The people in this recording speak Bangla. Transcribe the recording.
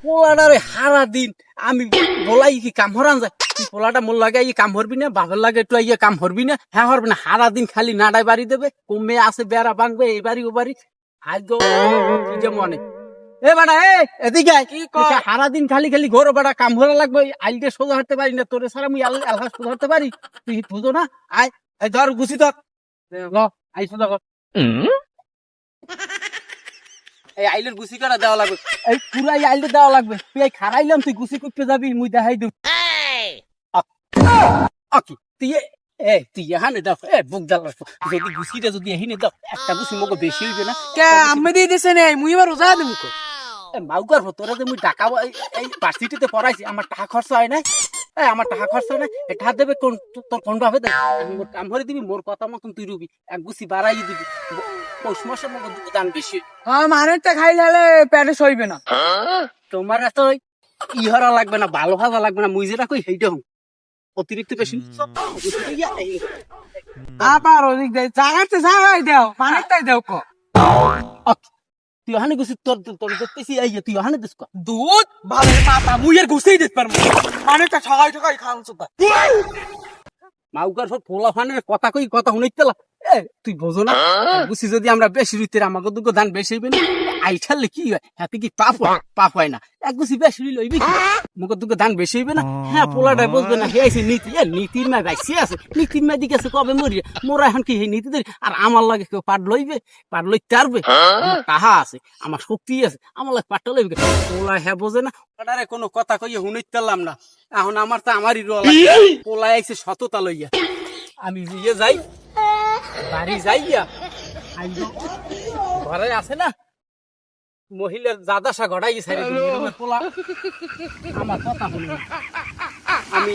পোলাটারে হারা দিন আমি বলাই কি কাম হরান যায় পোলাটা মোর লাগে কাম হরবি না বাবার লাগে একটু কাম হরবি না হ্যাঁ হরবি না হারা দিন খালি নাড়াই বাড়ি দেবে কমে আসে বেড়া ভাঙবে এই বাড়ি ও বাড়ি আজ যে মনে এ বেটা এদিকে হারা দিন খালি খালি ঘর বেটা কাম হরা লাগবে আইলকে সোজা হাঁটতে পারি না তোরে সারা মুই আলহা সোজা হাঁটতে পারি তুই বুঝো না আয় ধর গুছি ধর ল আই সোজা কর এই আইলের গুছি করা দেওয়া লাগবে এই পুরাই আইলে দেওয়া লাগবে তুই এই খারাইলাম তুই গুছি করতে যাবি মুই দেখাই দেব ওকে তুই তুই এখানে দাও বুক দাও যদি গুছিটা যদি এখানে দাও একটা গুছি মগো বেশি হইবে না কে আমি দিয়ে দিছে নে মুই এবার ওজা দেব কো মাউকার তোরা যে মুই টাকা এই পার্সিটিতে পড়াইছি আমার টাকা খরচ হয় না আমার টাকা খরচ হয় না এটা দেবে কোন তোর কোন ভাবে দেবে মোর কাম করে দিবি মোর কথা মতন তুই রুবি এক গুছি বাড়াই দিবি পৌষ মাসের মগো দাম বেশি মানেরটা খাইলে পেটে সইবে না তোমার এত ইহরা লাগবে না ভালো ভাজা লাগবে না মুই যেটা কই সেইটা হোক অতিরিক্ত বেশি আবার ওদিক দেয় জাগাতে জাগাই দাও মানেরটাই দাও কো তুই ওখানে গুছি তোর তোর দেখতেছি এই তুই ওখানে দিস দুধ ভালো মাথা মুইয়ের গুছেই দিতে পারবো মানেরটা ঠকাই ঠকাই খাওয়া চোদা মাউকার সব পোলা ফানের কথা কই কথা শুনাইতে তুই বোঝো না বুঝি যদি আমরা বেশি রুইতে আমাকে দুটো ধান বেশি হইবে না আই ছাড়লে কি হয় হাতে কি পাপ হয় না এক গুছি বেশি লইবি মুখ দুটো ধান বেশি হইবে না হ্যাঁ পোলাটাই বুঝবে না হে আছে নীতি নীতির মা বাইসে আছে নীতির মা দিকে আছে কবে মরি মোরা এখন কি নীতি ধরি আর আমার লাগে কেউ পাট লইবে পাট লইতে পারবে আমার টাহা আছে আমার শক্তি আছে আমার লাগে পাটটা লইবে পোলা হ্যাঁ বোঝে না ওটারে কোনো কথা কইয়ে শুনাইতে পারলাম না এখন আমার তো আমারই রোয়া লাগে পোলা আইছে সততা লইয়া আমি ইয়ে যাই বাড়ি যাইয়া ঘরে আছে না মহিলার দাদাসা ঘটাই সাইড পোলা আমার কথা শুনি আমি